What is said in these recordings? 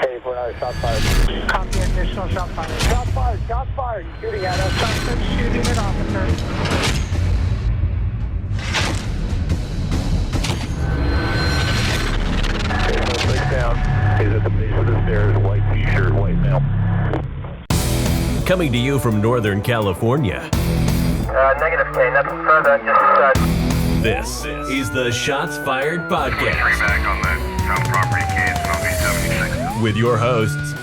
Hey, for another shot fired. Copy, additional shot fired. Shot fired, shooting at us. Suspect shooting an officer. Down. He's at the base of the stairs, white t-shirt, white male. Coming to you from Northern California. Negative K, nothing further, just This is the Shots Fired Podcast. Back on that town property case, Smoky 76. With your hosts,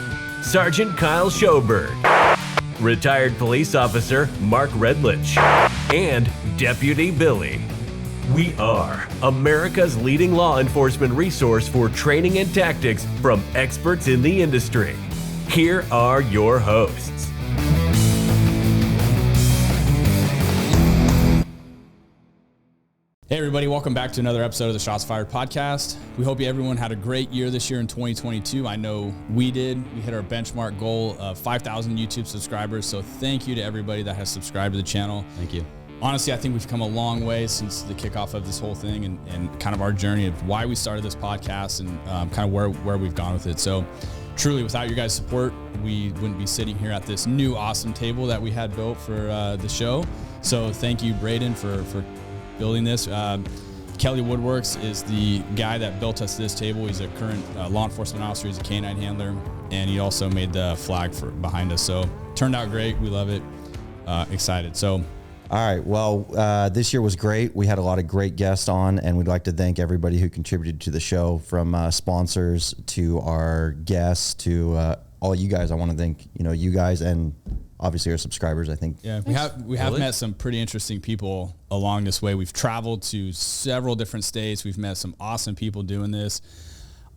Sergeant Kyle Schoberg, retired police officer Mark Redlich, and Deputy Billy. We are America's leading law enforcement resource for training and tactics from experts in the industry. Here are your hosts. Hey everybody, welcome back to another episode of the Shots Fired Podcast. We hope everyone had a great year this year in 2022. I know we did. We hit our benchmark goal of 5,000 YouTube subscribers, so thank you to everybody that has subscribed to the channel. Thank you. Honestly, I think we've come a long way since the kickoff of this whole thing and kind of our journey of why we started this podcast and kind of where we've gone with it. So truly, without your guys' support, we wouldn't be sitting here at this new awesome table that we had built for the show. So thank you, Braden, for building this. Kelly Woodworks is the guy that built us this table. He's a current law enforcement officer. He's a canine handler, and he also made the flag behind us. So turned out great. We love it. Excited. So. All right. Well, this year was great. We had a lot of great guests on, and we'd like to thank everybody who contributed to the show, from sponsors to our guests to all you guys. I want to thank you guys and obviously our subscribers. I think. Yeah, we have met some pretty interesting people along this way. We've traveled to several different states. We've met some awesome people doing this.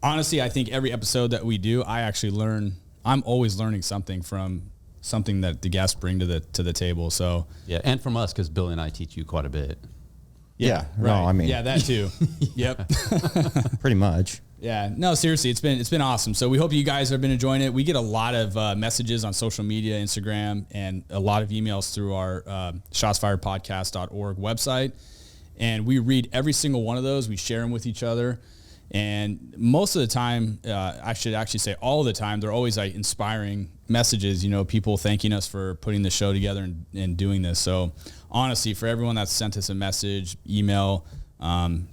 Honestly, I think every episode that we do, I'm always learning something from something that the guests bring to the table. So yeah, and from us, because Billy and I teach you quite a bit. Yeah, right. No, I mean, yeah, that too. Yep. Pretty much. Yeah, no, seriously, it's been awesome. So we hope you guys have been enjoying it. We get a lot of messages on social media, Instagram, and a lot of emails through our shotsfiredpodcast.org website. And we read every single one of those. We share them with each other. And most of the time, I should actually say all the time, they're always like inspiring messages, people thanking us for putting the show together and doing this. So honestly, for everyone that's sent us a message, email,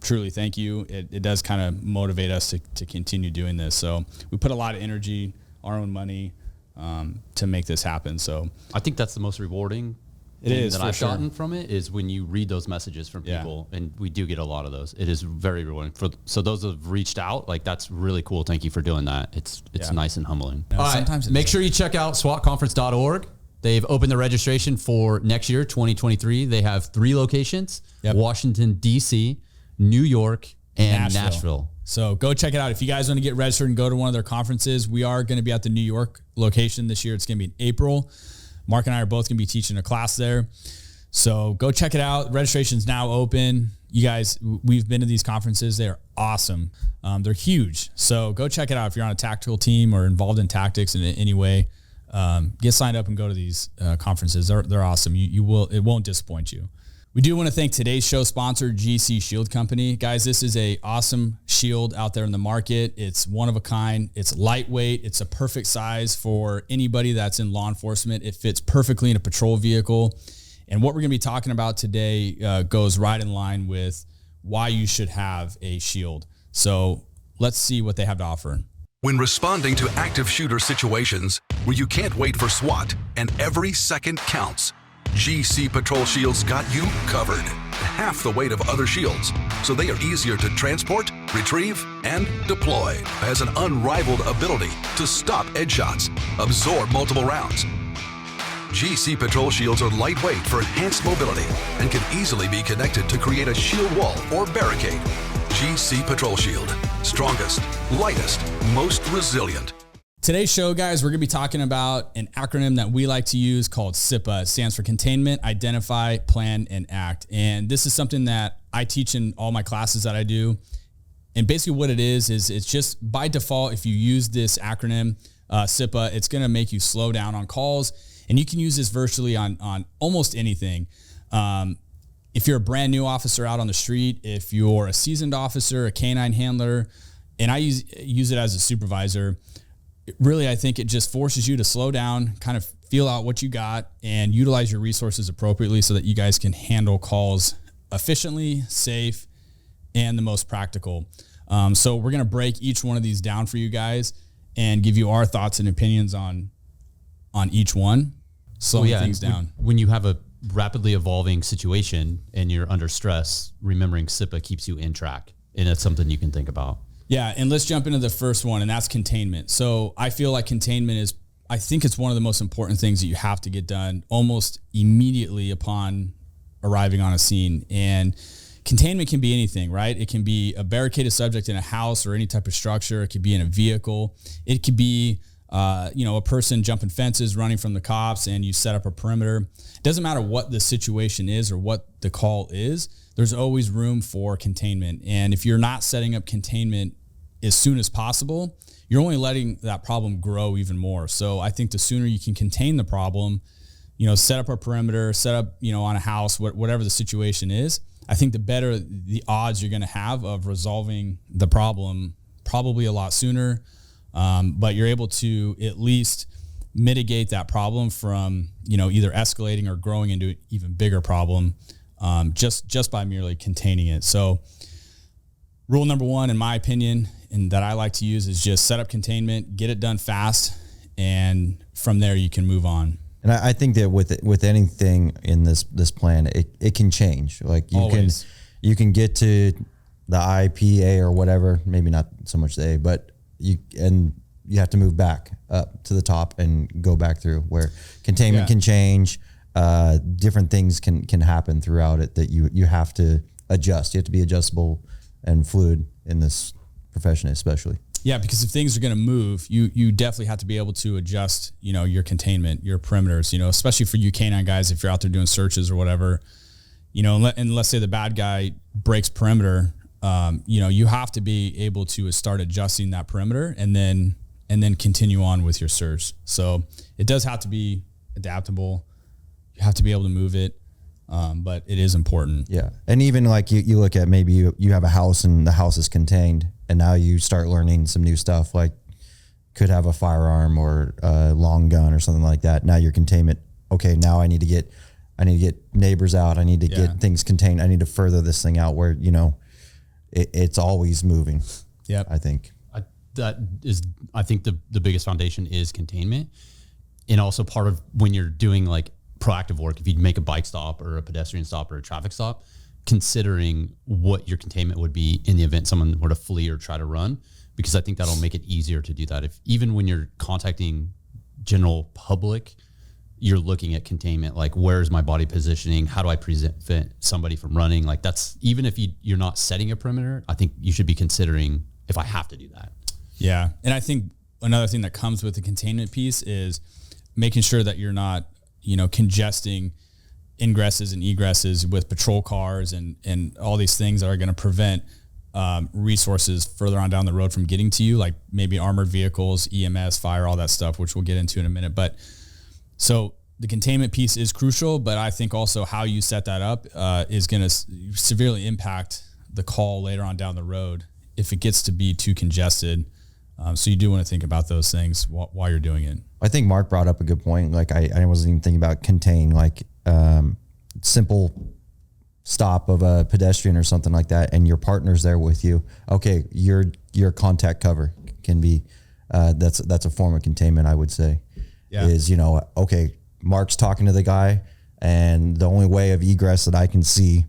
truly thank you. It does kind of motivate us to continue doing this. So we put a lot of energy, our own money, to make this happen. So I think that's the most rewarding it is that I've gotten from it, is when you read those messages from people, and we do get a lot of those. It is very rewarding. So those that have reached out, like, that's really cool. Thank you for doing that. It's nice and humbling. No, All right, make sure you check out SWATconference.org. They've opened the registration for next year, 2023. They have 3 locations: Washington, D.C., New York, and Nashville. So go check it out. If you guys want to get registered and go to one of their conferences, we are going to be at the New York location this year. It's going to be in April. Mark and I are both going to be teaching a class there. So go check it out. Registration's now open. You guys, we've been to these conferences. They are awesome. They're huge. So go check it out. If you're on a tactical team or involved in tactics in any way, get signed up and go to these conferences. They're awesome. It won't disappoint you. We do want to thank today's show sponsor, GC Shield Company. Guys, this is a awesome shield out there in the market. It's one of a kind. It's lightweight. It's a perfect size for anybody that's in law enforcement. It fits perfectly in a patrol vehicle. And what we're going to be talking about today goes right in line with why you should have a shield. So let's see what they have to offer. When responding to active shooter situations where you can't wait for SWAT and every second counts, GC Patrol Shields got you covered. Half the weight of other shields, so they are easier to transport, retrieve, and deploy. Has an unrivaled ability to stop edge shots, absorb multiple rounds. GC Patrol Shields are lightweight for enhanced mobility and can easily be connected to create a shield wall or barricade. GC Patrol Shield. Strongest, lightest, most resilient. Today's show, guys, we're going to be talking about an acronym that we like to use called SIPA. It stands for Containment, Identify, Plan, and Act. And this is something that I teach in all my classes that I do. And basically what it is it's just by default, if you use this acronym, SIPA, it's going to make you slow down on calls. And you can use this virtually on almost anything. If you're a brand new officer out on the street, if you're a seasoned officer, a canine handler, and I use it as a supervisor, really, I think it just forces you to slow down, kind of feel out what you got, and utilize your resources appropriately so that you guys can handle calls efficiently, safe, and the most practical. So we're going to break each one of these down for you guys and give you our thoughts and opinions on each one, slowing things down. When you have a rapidly evolving situation and you're under stress, remembering SIPA keeps you in track, and it's something you can think about. Yeah, and let's jump into the first one, and that's containment. So I feel like containment I think it's one of the most important things that you have to get done almost immediately upon arriving on a scene. And containment can be anything, right? It can be a barricaded subject in a house or any type of structure. It could be in a vehicle. It could be, a person jumping fences, running from the cops, and you set up a perimeter. It doesn't matter what the situation is or what the call is. There's always room for containment. And if you're not setting up containment as soon as possible, you're only letting that problem grow even more. So I think the sooner you can contain the problem, set up a perimeter, set up, on a house, whatever the situation is, I think the better the odds you're going to have of resolving the problem probably a lot sooner. But you're able to at least mitigate that problem from, either escalating or growing into an even bigger problem, just by merely containing it. So rule number one, in my opinion, and that I like to use, is just set up containment, get it done fast, and from there you can move on. And I think that with anything in this plan, it can change. Like you can get to the IPA or whatever, maybe not so much the A, but you have to move back up to the top and go back through, where containment can change. Different things can happen throughout it that you have to adjust. You have to be adjustable and fluid in this profession, especially. Yeah, because if things are going to move, you definitely have to be able to adjust, your containment, your perimeters, especially for you canine guys, if you're out there doing searches or whatever, and let's say the bad guy breaks perimeter, you have to be able to start adjusting that perimeter and then continue on with your search. So it does have to be adaptable. You have to be able to move it. But it is important. Yeah. And even like you look at, maybe you have a house and the house is contained, and now you start learning some new stuff, like could have a firearm or a long gun or something like that. Now your containment, okay, now I need to get neighbors out. I need to get things contained. I need to further this thing out where, it's always moving. Yeah. I think I think the biggest foundation is containment. And also part of when you're doing like proactive work, if you make a bike stop or a pedestrian stop or a traffic stop, considering what your containment would be in the event someone were to flee or try to run, because I think that'll make it easier to do that. If even when you're contacting general public, you're looking at containment, like where's my body positioning? How do I prevent somebody from running? Like that's, even if you're not setting a perimeter, I think you should be considering if I have to do that. Yeah. And I think another thing that comes with the containment piece is making sure that you're not, congesting ingresses and egresses with patrol cars and all these things that are going to prevent resources further on down the road from getting to you, like maybe armored vehicles, EMS, fire, all that stuff, which we'll get into in a minute. But so the containment piece is crucial, but I think also how you set that up is going to severely impact the call later on down the road if it gets to be too congested. So you do want to think about those things while you're doing it. I think Mark brought up a good point. Like I wasn't even thinking about contain, like simple stop of a pedestrian or something like that, and your partner's there with you. Okay, your contact cover can be that's a form of containment, I would say. Yeah. Is okay, Mark's talking to the guy, and the only way of egress that I can see,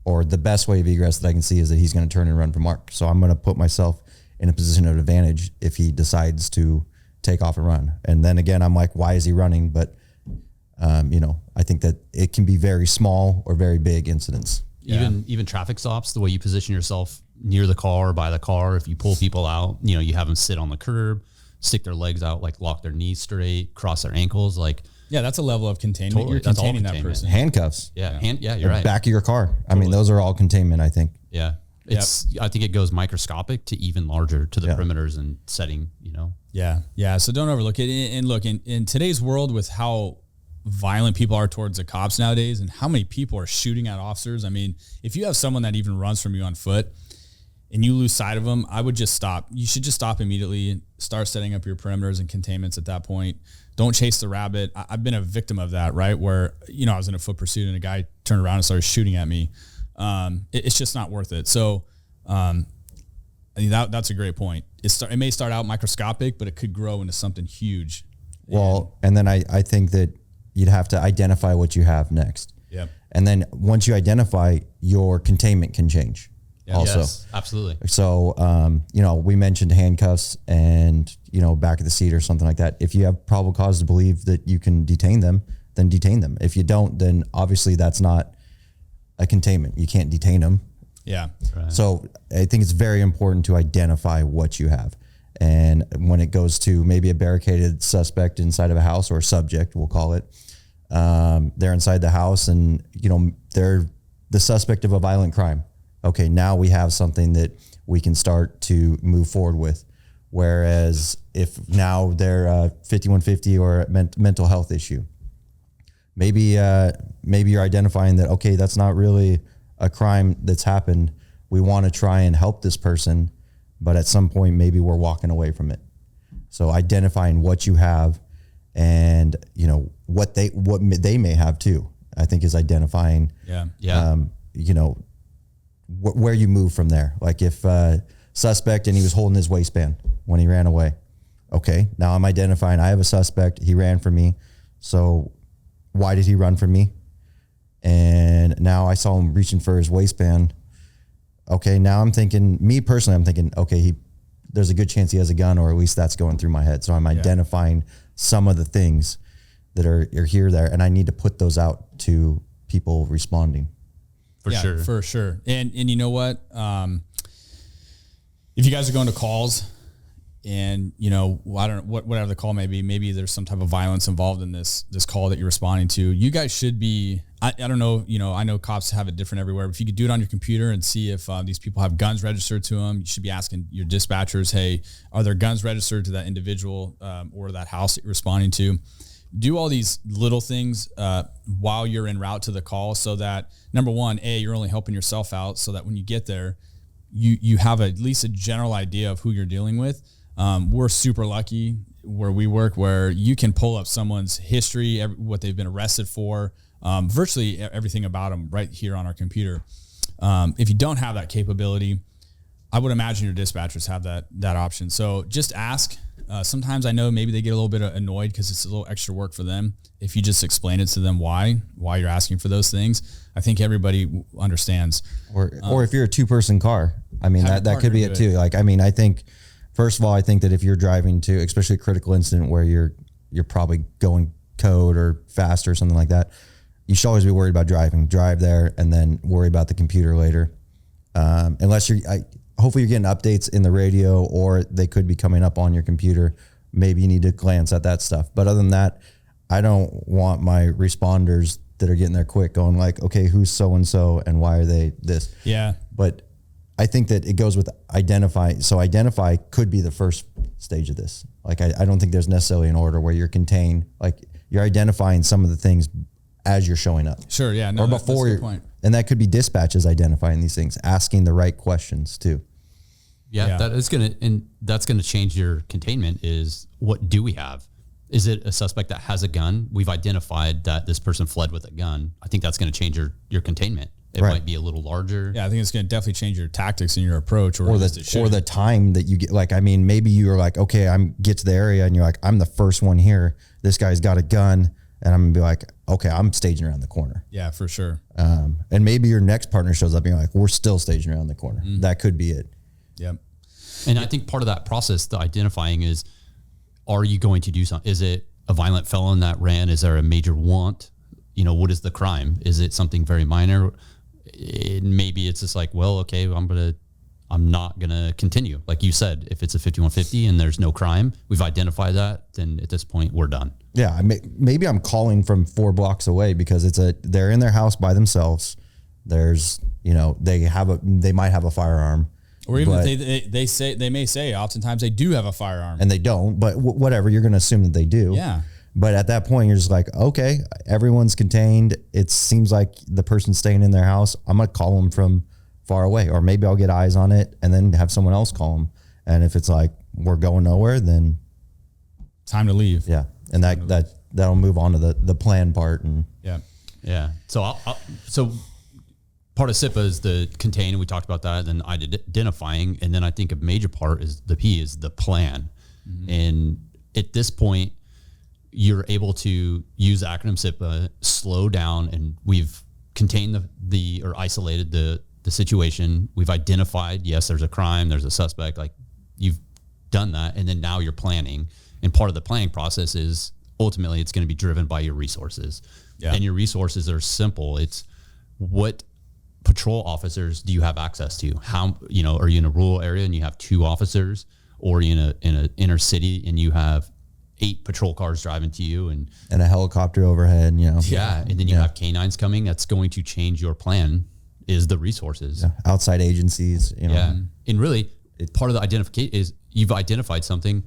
or the best way of egress that I can see, is that he's going to turn and run for Mark. So I'm going to put myself in a position of advantage if he decides to take off and run. And then again, I'm like, why is he running? But I think that it can be very small or very big incidents. Even traffic stops, the way you position yourself near the car or by the car, if you pull people out, you have them sit on the curb, stick their legs out, like lock their knees straight, cross their ankles, like. Yeah, that's a level of containment. Totally. You're containing that person. Handcuffs. Yeah, you're right. Back of your car. Totally. I mean, those are all containment, I think. Yeah. I think it goes microscopic to even larger to the perimeters and setting, Yeah. So don't overlook it. And look, in today's world, with how violent people are towards the cops nowadays and how many people are shooting at officers, I mean, if you have someone that even runs from you on foot, and you lose sight of them, I would just stop. You should just stop immediately, start setting up your perimeters and containments at that point. Don't chase the rabbit. I've been a victim of that, right? Where, I was in a foot pursuit and a guy turned around and started shooting at me. It's just not worth it. So I think that's a great point. It may start out microscopic, but it could grow into something huge. Well, and then I think that you'd have to identify what you have next. Yep. And then once you identify, your containment can change. Yeah. Also. Yes, absolutely. So, we mentioned handcuffs and, back of the seat or something like that. If you have probable cause to believe that you can detain them, then detain them. If you don't, then obviously that's not a containment. You can't detain them. Yeah. Right. So I think it's very important to identify what you have. And when it goes to maybe a barricaded suspect inside of a house, or subject, we'll call it, they're inside the house and, they're the suspect of a violent crime. Okay, now we have something that we can start to move forward with. Whereas if now they're 5150 or a mental health issue, maybe you're identifying that, okay, that's not really a crime that's happened. We want to try and help this person, but at some point maybe we're walking away from it. So identifying what you have and what they may have too, I think, is identifying. Where you move from there. Like if suspect and he was holding his waistband when he ran away. Okay, now I'm identifying I have a suspect. He ran from me. So why did he run from me? And now I saw him reaching for his waistband. Okay, now I'm thinking, me personally, I'm thinking, okay, there's a good chance he has a gun, or at least that's going through my head. So I'm identifying some of the things that are here, there, and I need to put those out to people responding. For sure. And you know what? If you guys are going to calls and, I don't know, whatever the call may be, maybe there's some type of violence involved in this call that you're responding to, you guys should be, I don't know, I know cops have it different everywhere, but if you could do it on your computer and see if these people have guns registered to them, you should be asking your dispatchers, hey, are there guns registered to that individual or that house that you're responding to? Do all these little things while you're en route to the call, so that, number one, you're only helping yourself out, so that when you get there, you have at least a general idea of who you're dealing with. We're super lucky where we work, where you can pull up someone's history, what they've been arrested for, virtually everything about them right here on our computer. If you don't have that capability, I would imagine your dispatchers have that option. So just ask. Sometimes I know maybe they get a little bit annoyed because it's a little extra work for them. If you just explain it to them why you're asking for those things, I think everybody understands. Or if you're a 2-person car, I mean, that could be it too. Like, I mean, I think, first of all, I think that if you're driving to, especially a critical incident where you're probably going code or fast or something like that, you should always be worried about driving. Drive there and then worry about the computer later. Unless hopefully you're getting updates in the radio, or they could be coming up on your computer. Maybe you need to glance at that stuff. But other than that, I don't want my responders that are getting there quick going like, okay, who's so-and-so and why are they this? Yeah. But I think that it goes with identify. So identify could be the first stage of this. Like, I don't think there's necessarily an order where you're contained. Like, you're identifying some of the things as you're showing up. Sure. Yeah. No, or before you're, point. And that could be dispatches identifying these things, asking the right questions too. Yeah. That's going to change your containment. Is what do we have? Is it a suspect that has a gun? We've identified that this person fled with a gun. I think that's going to change your containment. It might be a little larger. Yeah, I think it's going to definitely change your tactics and your approach, or the time that you get. Like, I mean, maybe you're like, okay, get to the area and you're like, I'm the first one here. This guy's got a gun, and I'm gonna be like, okay, I'm staging around the corner. Yeah, for sure. And maybe your next partner shows up and you're like, we're still staging around the corner. Mm-hmm. That could be it. Yep. And I think part of that process, the identifying, is, are you going to do something? Is it a violent felon that ran? Is there a major want? What is the crime? Is it something very minor? Maybe it's just like, well, okay, I'm not gonna continue. Like you said, if it's a 5150 and there's no crime, we've identified that, then at this point we're done. Yeah, maybe I'm calling from 4 blocks away because they're in their house by themselves. There's, they might have a firearm. Or even if they may say, oftentimes they do have a firearm. And they don't, but whatever, you're going to assume that they do. Yeah. But at that point, you're just like, okay, everyone's contained. It seems like the person's staying in their house. I'm going to call them from far away, or maybe I'll get eyes on it and then have someone else call them. And if it's like we're going nowhere, then time to leave. Yeah, and that'll move on to the plan part. And yeah. So so part of SIPA is the contain, and we talked about that, and then identifying, and then I think a major part is the P is the plan. And at this point, you're able to use the acronym SIPA, slow down, and we've contained or isolated the situation. We've identified, yes, there's a crime, there's a suspect, like you've done that. And then now you're planning. And part of the planning process is ultimately it's going to be driven by your resources. Yeah. And your resources are simple. It's what patrol officers do you have access to? How, are you in a rural area and you have 2 officers, or are you in a inner city and you have 8 patrol cars driving to you and a helicopter overhead, Yeah. And then you have canines coming. That's going to change your plan, is the resources. Yeah. Outside agencies, Yeah. And really part of the identification is you've identified something.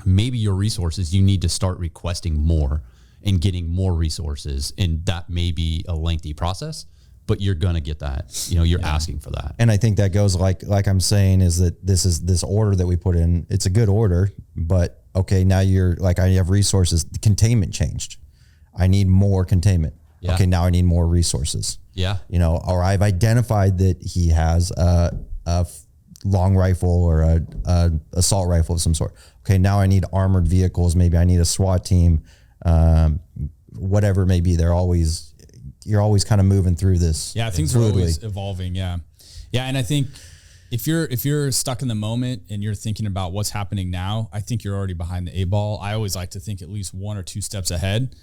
Maybe your resources, you need to start requesting more and getting more resources. And that may be a lengthy process, but you're going to get that, you're asking for that. And I think that goes like I'm saying, is that this order that we put in, it's a good order, but okay, now you're like, I have resources. The containment changed. I need more containment. Yeah. Okay, now I need more resources. Yeah. Or I've identified that he has a long rifle or a assault rifle of some sort. Okay, now I need armored vehicles. Maybe I need a SWAT team. Whatever it may be, you're always kind of moving through this. Yeah, things are always evolving. Yeah. Yeah. And I think if you're stuck in the moment and you're thinking about what's happening now, I think you're already behind the 8 ball. I always like to think at least 1 or 2 steps ahead.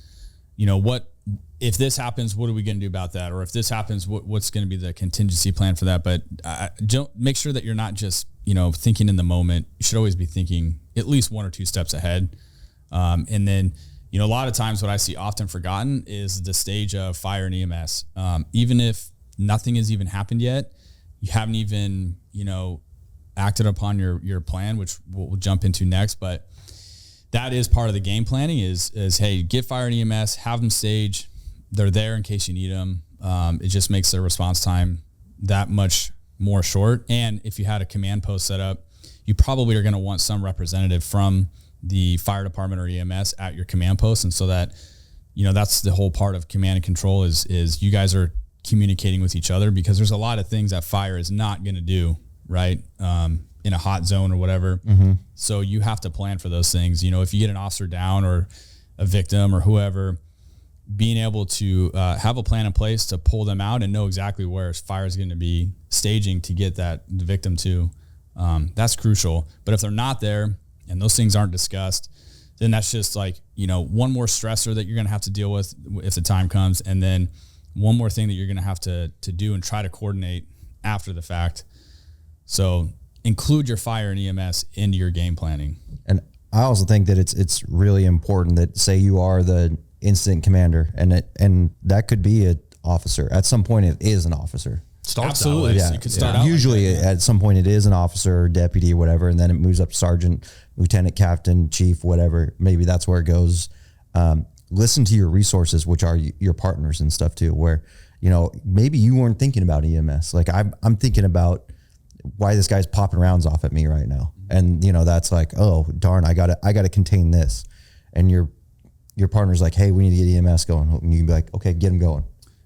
If this happens, what are we going to do about that? Or if this happens, what's going to be the contingency plan for that? But don't make sure that you're not just, thinking in the moment. You should always be thinking at least 1 or 2 steps ahead. And then, a lot of times what I see often forgotten is the stage of fire and EMS. Even if nothing has even happened yet, you haven't even, acted upon your plan, which we'll jump into next. But that is part of the game planning is hey, get fire and EMS, have them stage. They're there in case you need them. It just makes their response time that much more short. And if you had a command post set up, you probably are going to want some representative from the fire department or EMS at your command post. And so that, that's the whole part of command and control is you guys are communicating with each other, because there's a lot of things that fire is not going to do, right? In a hot zone or whatever. Mm-hmm. So you have to plan for those things. If you get an officer down or a victim or whoever, being able to have a plan in place to pull them out and know exactly where fire is going to be staging to get the victim to, that's crucial. But if they're not there and those things aren't discussed, then that's just like, one more stressor that you're going to have to deal with if the time comes. And then one more thing that you're going to have to do and try to coordinate after the fact. So include your fire and EMS into your game planning. And I also think that it's really important that, say you are the incident commander, and that could be an officer. At some point it is an officer. Absolutely. Yeah. You could start out usually like that, at some point it is an officer or deputy or whatever, and then it moves up sergeant, lieutenant, captain, chief, whatever. Maybe that's where it goes. Listen to your resources, which are your partners and stuff too, where, maybe you weren't thinking about EMS. Like I'm thinking about why this guy's popping rounds off at me right now. And that's like, oh darn, I gotta contain this. And your partner's like, hey, we need to get EMS going. And you can be like, okay, get him going.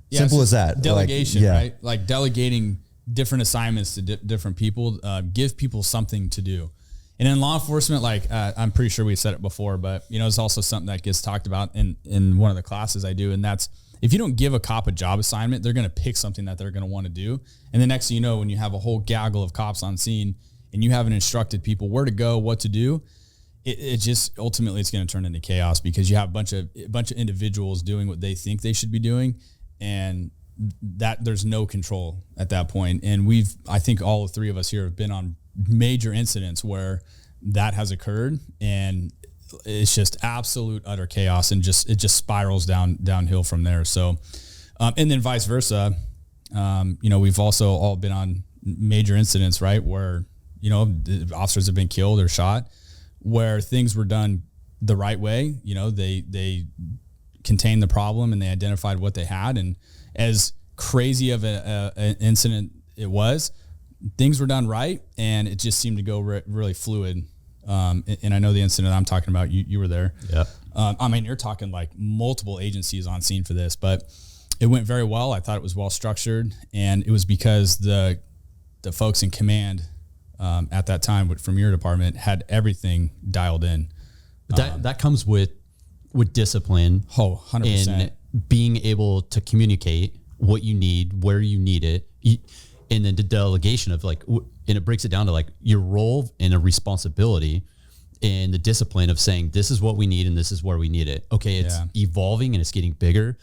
Yeah, Simple as that. Delegation, right? Like delegating different assignments to different people, give people something to do. And in law enforcement, I'm pretty sure we said it before, but it's also something that gets talked about in one of the classes I do. And that's, if you don't give a cop a job assignment, they're going to pick something that they're going to want to do. And the next thing you know, when you have a whole gaggle of cops on scene and you haven't instructed people where to go, what to do, it just ultimately it's going to turn into chaos, because you have a bunch of individuals doing what they think they should be doing, and that there's no control at that point. And I think all 3 of us here have been on major incidents where that has occurred, and it's just absolute utter chaos, and it just spirals downhill from there. So, and then vice versa, we've also all been on major incidents, right, where the officers have been killed or shot, where things were done the right way. They contained the problem and they identified what they had. And as crazy of an incident it was. Things were done right, and it just seemed to go really fluid. And I know the incident I'm talking about, you were there. Yeah. I mean, you're talking like multiple agencies on scene for this, but it went very well. I thought it was well structured, and it was because the folks in command at that time from your department had everything dialed in. But that comes with discipline. 100%. And being able to communicate what you need, where you need it, and then the delegation of like, and it breaks it down to like your role and a responsibility and the discipline of saying, this is what we need and this is where we need it. Okay, it's evolving and it's getting bigger.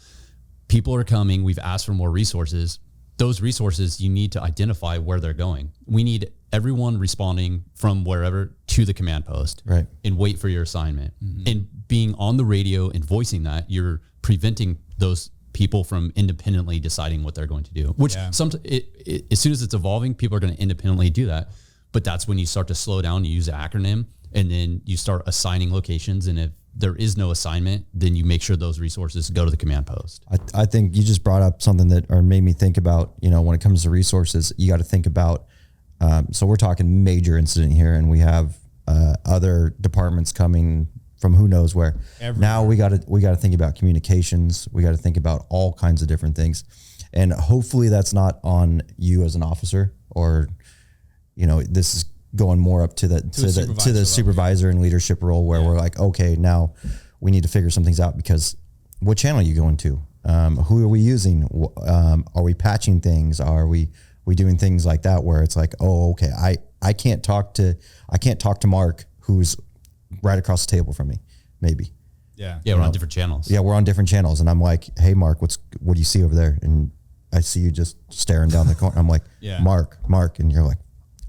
People are coming. We've asked for more resources. Those resources, you need to identify where they're going. We need everyone responding from wherever to the command post, right? And wait for your assignment. And being on the radio and voicing that, you're preventing those people from independently deciding what they're going to do, which as soon as it's evolving, people are going to independently do that. But that's when you start to slow down, you use an acronym, and then you start assigning locations. And if there is no assignment, then you make sure those resources go to the command post. I think you just brought up something that or made me think about, when it comes to resources, you got to think about, so we're talking major incident here, and we have other departments coming from who knows where. Everywhere. Now we got to think about communications. We got to think about all kinds of different things. And hopefully that's not on you as an officer, or, this is going more up to the supervisor and leadership role where we're like, okay, now we need to figure some things out, because what channel are you going to? Who are we using? Are we patching things? Are we doing things like that where it's like, oh, okay, I can't talk to Mark, who's right across the table from me, maybe. Yeah. Yeah, we're on different channels. Yeah, we're on different channels. And I'm like, hey, Mark, what do you see over there? And I see you just staring down the corner. I'm like, Mark. And you're like,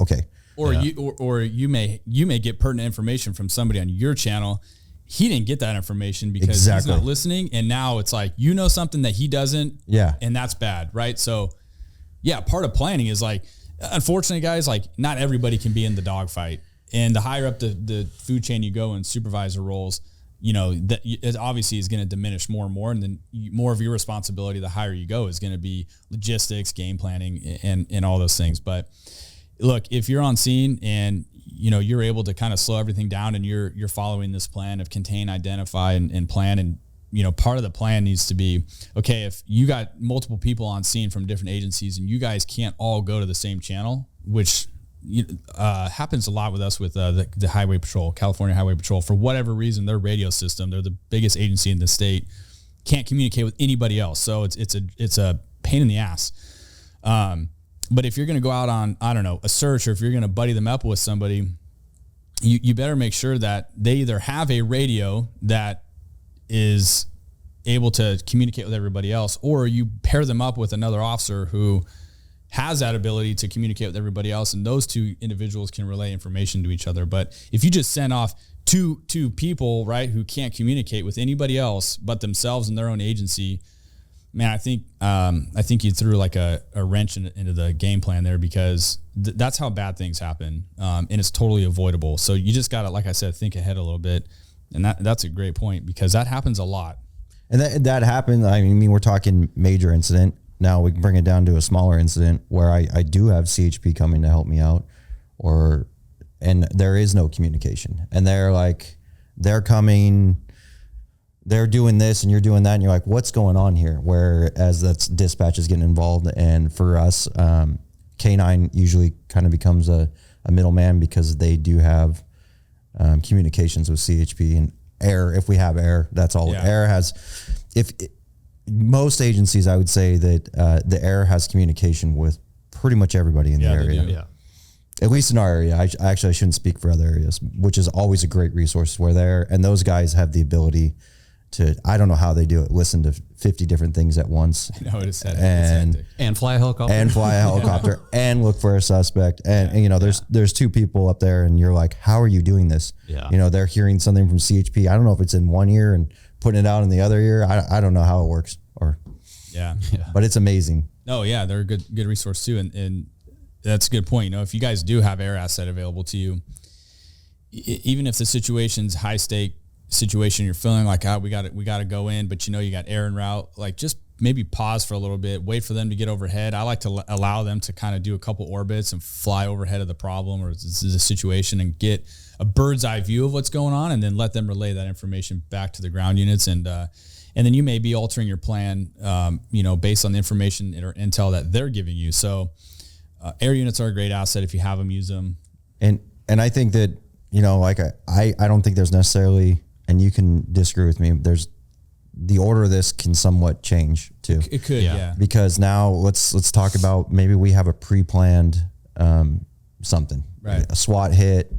okay. Or you may get pertinent information from somebody on your channel. He didn't get that information because he's not listening. And now it's like, something that he doesn't. Yeah. And that's bad. Right. So part of planning is like, unfortunately, guys, like not everybody can be in the dogfight. And the higher up the food chain you go in supervisor roles, that it obviously is going to diminish more and more. And then more of your responsibility, the higher you go, is going to be logistics, game planning, and all those things. But look, if you're on scene and, you're able to kind of slow everything down and you're following this plan of contain, identify, and plan. And, part of the plan needs to be, okay, if you got multiple people on scene from different agencies and you guys can't all go to the same channel, which happens a lot with us with the Highway Patrol, California Highway Patrol. For whatever reason, their radio system, they're the biggest agency in the state, can't communicate with anybody else. So it's a pain in the ass. But if you're going to go out on, I don't know, a search, or if you're going to buddy them up with somebody, you better make sure that they either have a radio that is able to communicate with everybody else, or you pair them up with another officer who has that ability to communicate with everybody else, and those two individuals can relay information to each other. But if you just send off two people, right, who can't communicate with anybody else but themselves and their own agency, man, I think you threw like a wrench into the game plan there, because that's how bad things happen, and it's totally avoidable. So you just got to, like I said, think ahead a little bit, and that's a great point, because that happens a lot. And that happened. I mean, we're talking major incident. Now we can bring it down to a smaller incident where I do have CHP coming to help me out, and there is no communication, and they're coming, they're doing this and you're doing that, and you're like, what's going on here? Whereas that's dispatch is getting involved. And for us, K9 usually kind of becomes a middleman, because they do have communications with CHP and air. If we have air, that's all. Air has, most agencies, I would say that the air has communication with pretty much everybody in the area. Yeah. At least in our area. I shouldn't speak for other areas, which is always a great resource. Where there, and those guys have the ability to, I don't know how they do it, listen to 50 different things at once. I know, it is and fly a helicopter. And look for a suspect. And there's two people up there, and you're like, how are you doing this? Yeah. They're hearing something from CHP. I don't know if it's in one ear and putting it out in the other ear. I don't know how it works, but it's amazing. Oh yeah. They're a good resource too. And that's a good point. If you guys do have air asset available to you, even if the situation's high stake situation, you're feeling like, we got to go in, but you got air en route, like just maybe pause for a little bit, wait for them to get overhead. I like to allow them to kind of do a couple orbits and fly overhead of the problem or the situation and get a bird's eye view of what's going on, and then let them relay that information back to the ground units. And then you may be altering your plan, based on the information or intel that they're giving you. So air units are a great asset. If you have them, use them. And I think that, I don't think there's necessarily, and you can disagree with me, the order of this can somewhat change too. It could, yeah. Because now let's talk about, maybe we have a pre-planned something, right? A SWAT hit,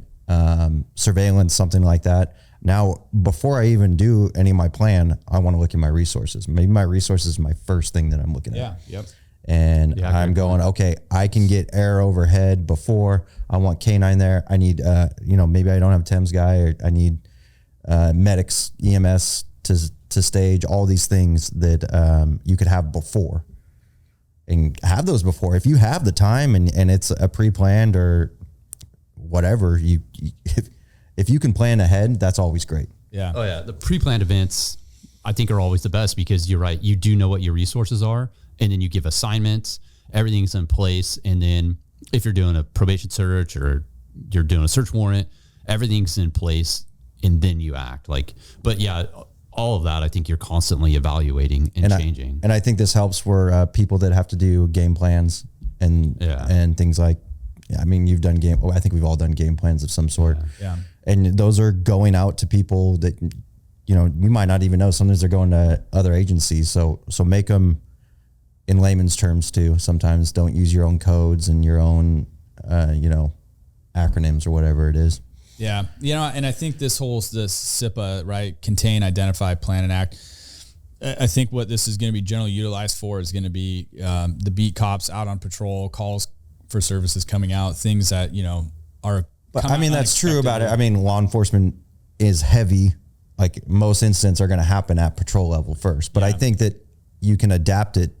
surveillance, something like that. Now, before I even do any of my plan, I want to look at my resources. Maybe my resources is my first thing that I'm looking at. Yep. And I'm going, okay, I can get air overhead before. I want K9 there. I need, maybe I don't have a Thames guy, or I need medics, EMS to stage, all these things that you could have before, and have those before. If you have the time and it's a pre-planned or whatever, if you can plan ahead, that's always great. Yeah. Oh yeah. The pre-planned events, I think, are always the best, because you're right. You do know what your resources are, and then you give assignments, everything's in place. And then if you're doing a probation search or you're doing a search warrant, everything's in place, and then you act but yeah, all of that, I think you're constantly evaluating and changing. And I think this helps for people that have to do game plans and things like, you've done I think we've all done game plans of some sort. Yeah. And those are going out to people that, we might not even know. Sometimes they're going to other agencies. So make them in layman's terms too. Sometimes don't use your own codes and your own, acronyms or whatever it is. Yeah. And I think this SIPA, right? Contain, identify, plan, and act. I think what this is going to be generally utilized for is going to be the beat cops out on patrol, calls for services coming out, things that, are. But that's true about it. Law enforcement is heavy. Like, most incidents are going to happen at patrol level first, but I think that you can adapt it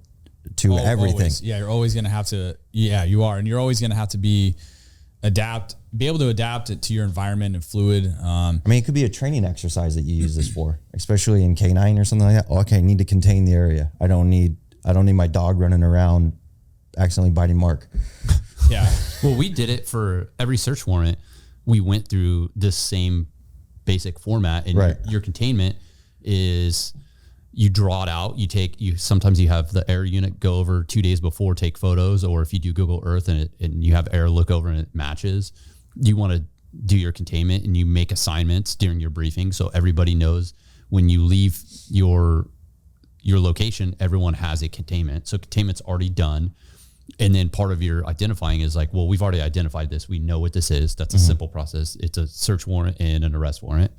to everything. Always. Yeah. You're always going to have to, you are. And you're always going to have to be able to adapt it to your environment and fluid. It could be a training exercise that you use this for, especially in K9 or something like that. Okay, I need to contain the area. I don't need my dog running around accidentally biting Mark. Yeah. Well, we did it for every search warrant. We went through this same basic format, and your containment is you draw it out. Sometimes you have the air unit go over 2 days before, take photos, or if you do Google Earth and you have air look over and it matches, you want to do your containment, and you make assignments during your briefing. So everybody knows when you leave your location, everyone has a containment. So containment's already done. And then part of your identifying is like, well, we've already identified this. We know what this is. That's a simple process. It's a search warrant and an arrest warrant.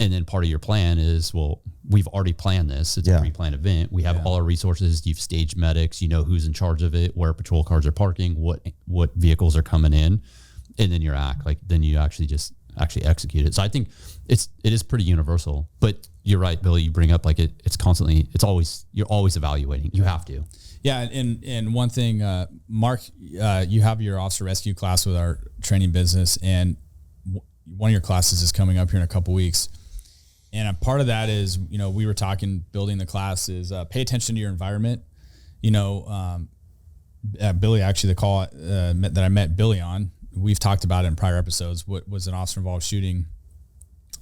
And then part of your plan is, well, we've already planned this. It's a pre-planned event. We have all our resources. You've staged medics. You know who's in charge of it, where patrol cars are parking, what vehicles are coming in, and then then you actually execute it. So I think it is pretty universal. But you're right, Billy. You bring up you're always evaluating. You have to. Yeah, and one thing, Mark, you have your officer rescue class with our training business, and one of your classes is coming up here in a couple weeks. And a part of that is, we were talking, building the class is pay attention to your environment. Billy, actually, the call that I met Billy on, we've talked about it in prior episodes, what was an officer involved shooting.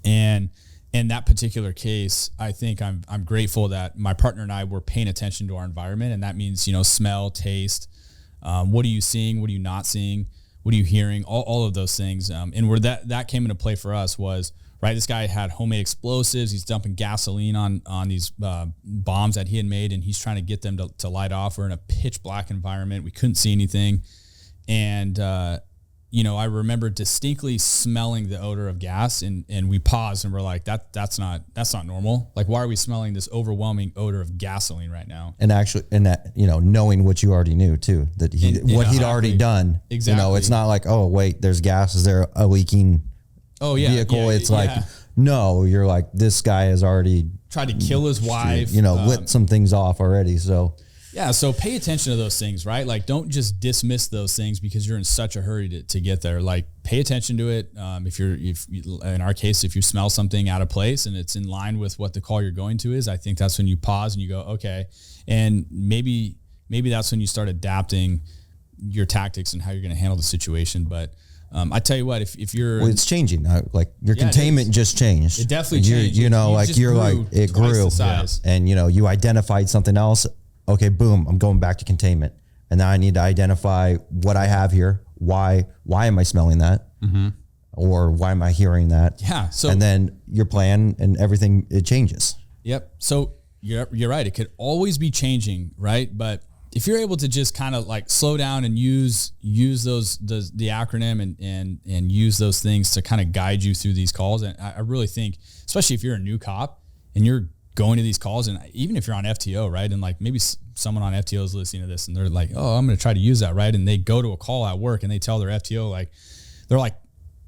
And in that particular case, I think I'm grateful that my partner and I were paying attention to our environment. And that means, smell, taste, what are you seeing? What are you not seeing? What are you hearing? All of those things. And where that came into play for us was, right, this guy had homemade explosives. He's dumping gasoline on these bombs that he had made, and he's trying to get them to light off. We're in a pitch black environment. We couldn't see anything. And, I remember distinctly smelling the odor of gas, and we paused and we're like, that's not normal. Like, why are we smelling this overwhelming odor of gasoline right now? And actually, knowing what you already knew too, that he'd already done. Exactly. It's not like, oh wait, there's gas. Is there a leaking vehicle? It's like, no, you're like, this guy has already tried to kill his wife. Lit some things off already. So Yeah, so pay attention to those things, right? Like, don't just dismiss those things because you're in such a hurry to get there. Like, pay attention to it. If in our case, if you smell something out of place and it's in line with what the call you're going to is, I think that's when you pause and you go, okay. And maybe that's when you start adapting your tactics and how you're going to handle the situation. But I tell you what, if you're, well, it's changing. Like your containment just changed. It definitely changed. You know, like you're like it grew, and you know, you identified something else. Okay, boom, I'm going back to containment. And now I need to identify what I have here. Why am I smelling that? Mm-hmm. Or why am I hearing that? Yeah. So, and then your plan and everything, it changes. Yep. So you're right. It could always be changing, right? But if you're able to just kind of like slow down and use the acronym and use those things to kind of guide you through these calls. And I really think, especially if you're a new cop and you're going to these calls, and even if you're on FTO, right? And like maybe someone on FTO is listening to this and they're like, oh, I'm going to try to use that, right? And they go to a call at work and they tell their FTO, like, they're like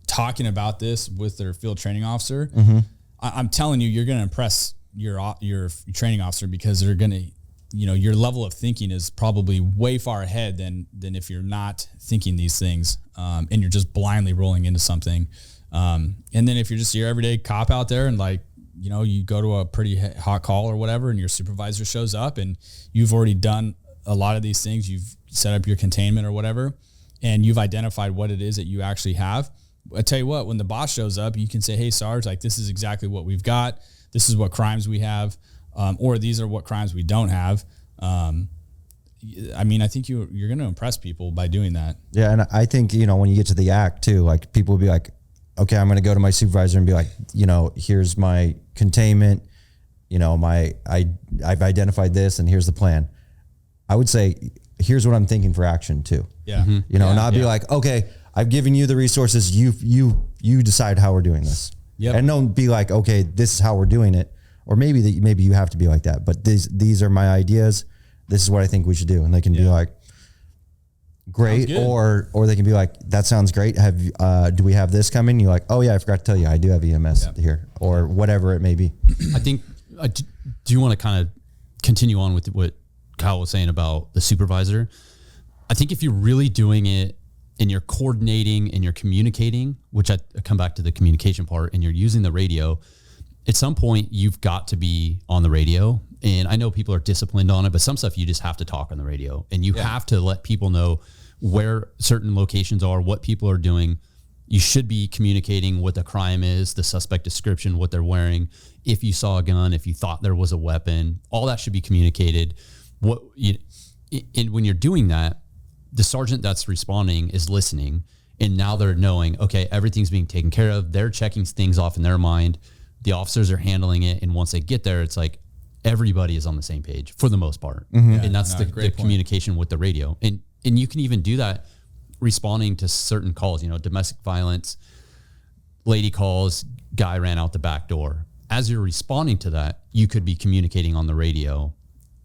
talking about this with their field training officer. Mm-hmm. I'm telling you, you're going to impress your training officer because they're going to, you know, your level of thinking is probably way far ahead than if you're not thinking these things and you're just blindly rolling into something. And then if you're just your everyday cop out there and like, you know, you go to a pretty hot call or whatever and your supervisor shows up and you've already done a lot of these things. You've set up your containment or whatever, and you've identified what it is that you actually have. I tell you what, when the boss shows up, you can say, hey, Sarge, like this is exactly what we've got. This is what crimes we have, or these are what crimes we don't have. I mean, I think you're going to impress people by doing that. Yeah. And I think, you know, when you get to the act too, like people will be like, okay, I'm going to go to my supervisor and be like, you know, here's my containment, you know, I've identified this and here's the plan. I would say, here's what I'm thinking for action too. Yeah. Mm-hmm. You know, not be like, okay, I've given you the resources. You decide how we're doing this. Yep. And don't be like, okay, this is how we're doing it. Or maybe you have to be like that, but these are my ideas. This is what I think we should do. And they can be like, great. Or they can be like, that sounds great. Do we have this coming? You're like, oh yeah, I forgot to tell you, I do have EMS here, or whatever it may be. I think, do you want to kind of continue on with what Kyle was saying about the supervisor? I think if you're really doing it and you're coordinating and you're communicating, which I come back to the communication part, and you're using the radio, at some point you've got to be on the radio. And I know people are disciplined on it, but some stuff you just have to talk on the radio, and you have to let people know where certain locations are, what people are doing. You should be communicating what the crime is, the suspect description, what they're wearing. If you saw a gun, if you thought there was a weapon, all that should be communicated. And when you're doing that, the sergeant that's responding is listening, and now they're knowing, okay, everything's being taken care of. They're checking things off in their mind. The officers are handling it. And once they get there, it's like everybody is on the same page for the most part. Mm-hmm. And that's the communication with the radio. And you can even do that responding to certain calls, you know, domestic violence, lady calls, guy ran out the back door. As you're responding to that, you could be communicating on the radio,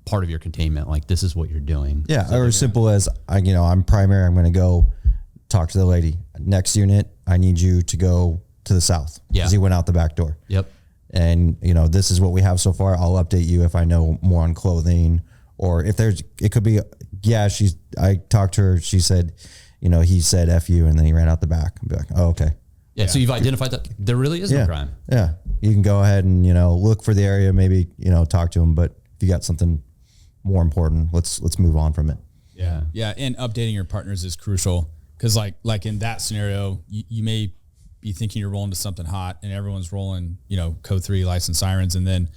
part of your containment, like this is what you're doing. Yeah. So or as simple as, I'm primary, I'm going to go talk to the lady. Next unit, I need you to go to the south. Yeah. Because he went out the back door. Yep. And, you know, this is what we have so far. I'll update you if I know more on clothing, or if it could be, I talked to her. She said, you know, he said F you, and then he ran out the back. I'd be like, oh, okay. Yeah. So you've identified that there really is no crime. Yeah. You can go ahead and, you know, look for the area, maybe, you know, talk to him. But if you got something more important, let's move on from it. Yeah. Yeah. And updating your partners is crucial, because like in that scenario, you may be thinking you're rolling to something hot and everyone's rolling, you know, code 3 license sirens. And then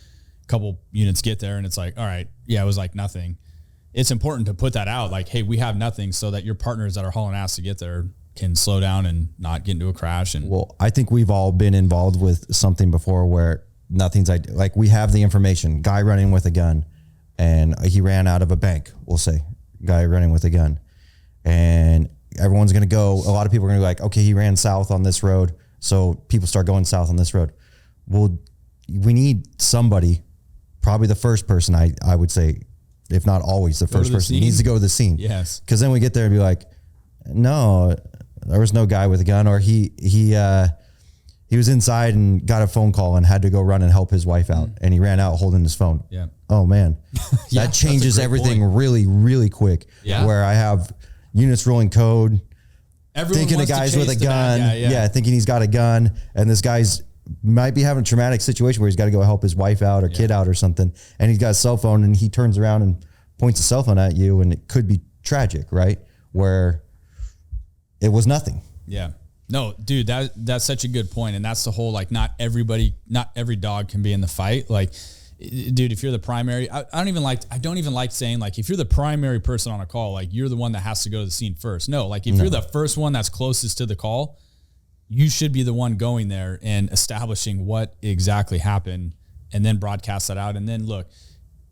a couple units get there and it's like, all right, yeah, it was like nothing. It's important to put that out, like, hey, we have nothing, so that your partners that are hauling ass to get there can slow down and not get into a crash. And well, I think we've all been involved with something before where nothing's like, we have the information, guy running with a gun, and he ran out of a bank, we'll say, guy running with a gun, and everyone's going to go, a lot of people are going to be like, okay, he ran south on this road, so people start going south on this road. Well, we need somebody, probably the first person, I would say, if not always the first person, needs to go to the scene. Yes. Because then we get there and be like, no, there was no guy with a gun, or he he was inside and got a phone call and had to go run and help his wife out. And he ran out holding his phone. Yeah. Oh man, Yeah, that changes that's a great everything point. really, really quick. Yeah. Where I have units rolling code, Everyone thinking the wants to guy's with a chase the gun. bad guy, Yeah, thinking he's got a gun. And this guy's might be having a traumatic situation where he's got to go help his wife out or kid out or something. And he's got a cell phone and he turns around and points a cell phone at you, and it could be tragic, right? Where it was nothing. Yeah. No, dude, that's such a good point. And that's the whole, like, not every dog can be in the fight. Like, dude, if you're the primary, I don't even like saying, like, if you're the primary person on a call, like, you're the one that has to go to the scene first. No, like, if you're the first one that's closest to the call, you should be the one going there and establishing what exactly happened, and then broadcast that out. And then look,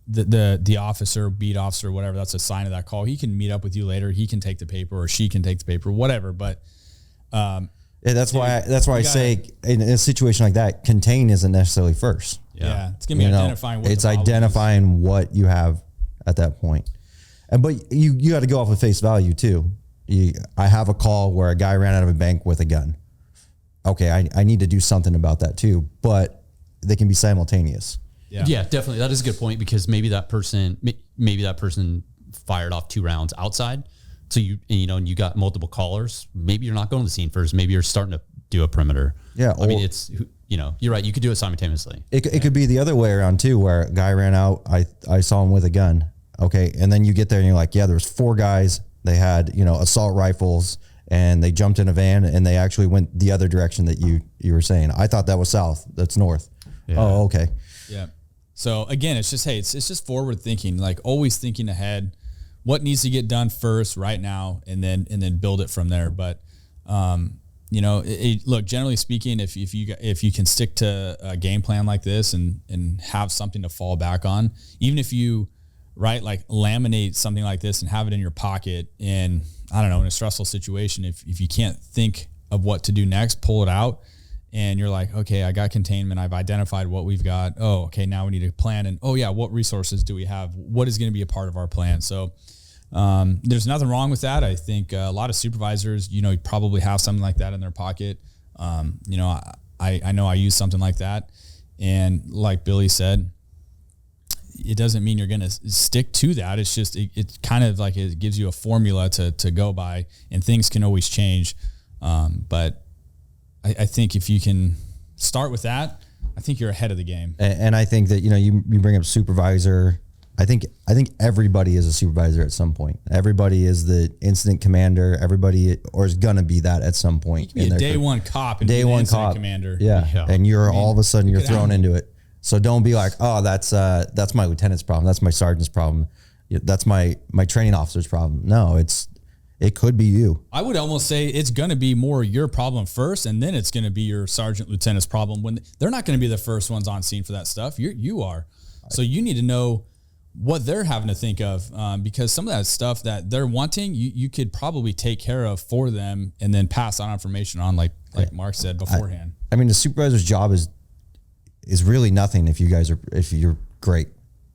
the officer, beat officer, whatever, that's a sign of that call. He can meet up with you later. He can take the paper, or she can take the paper, whatever. But that's why I say in a situation like that, contain isn't necessarily first. Yeah, it's gonna be identifying. It's identifying what you have at that point, but you got to go off of face value too. I have a call where a guy ran out of a bank with a gun. Okay, I need to do something about that too, but they can be simultaneous. Yeah, definitely. That is a good point, because maybe that person fired off 2 rounds outside. So and you got multiple callers. Maybe you're not going to the scene first. Maybe you're starting to do a perimeter. Yeah. I mean, it's, you're right. You could do it simultaneously. It could be the other way around too, where a guy ran out. I saw him with a gun. Okay. And then you get there and you're like, yeah, there was 4 guys. They had, assault rifles, and they jumped in a van and they actually went the other direction that you were saying. I thought that was south. That's north. Yeah. Oh, okay. Yeah. So again, it's just, it's just forward thinking, like always thinking ahead, what needs to get done first right now, and then build it from there. But, look, generally speaking, if you can stick to a game plan like this and have something to fall back on, even if you, like laminate something like this and have it in your pocket, and I don't know, in a stressful situation, if you can't think of what to do next, pull it out. And you're like, okay, I got containment. I've identified what we've got. Oh, okay, now we need to plan. And what resources do we have? What is going to be a part of our plan? So there's nothing wrong with that. I think a lot of supervisors, probably have something like that in their pocket. I know I use something like that. And like Billy said, it doesn't mean you're going to stick to that. It's just, it's kind of like it gives you a formula to go by, and things can always change. But I think if you can start with that, I think you're ahead of the game. And I think that, you bring up supervisor. I think everybody is a supervisor at some point. Everybody is the incident commander. Everybody is going to be that at some point. You can be a day one cop and day one cop commander. Yeah. And you're all of a sudden you're thrown into it. So don't be like, oh, that's my lieutenant's problem. That's my sergeant's problem. That's my training officer's problem. No, it could be you. I would almost say it's going to be more your problem first, and then it's going to be your sergeant, lieutenant's problem. When they're not going to be the first ones on scene for that stuff. You are. So you need to know what they're having to think of, because some of that stuff that they're wanting, you could probably take care of for them, and then pass on information on, like Mark said beforehand. I mean, the supervisor's job is really nothing if you're great.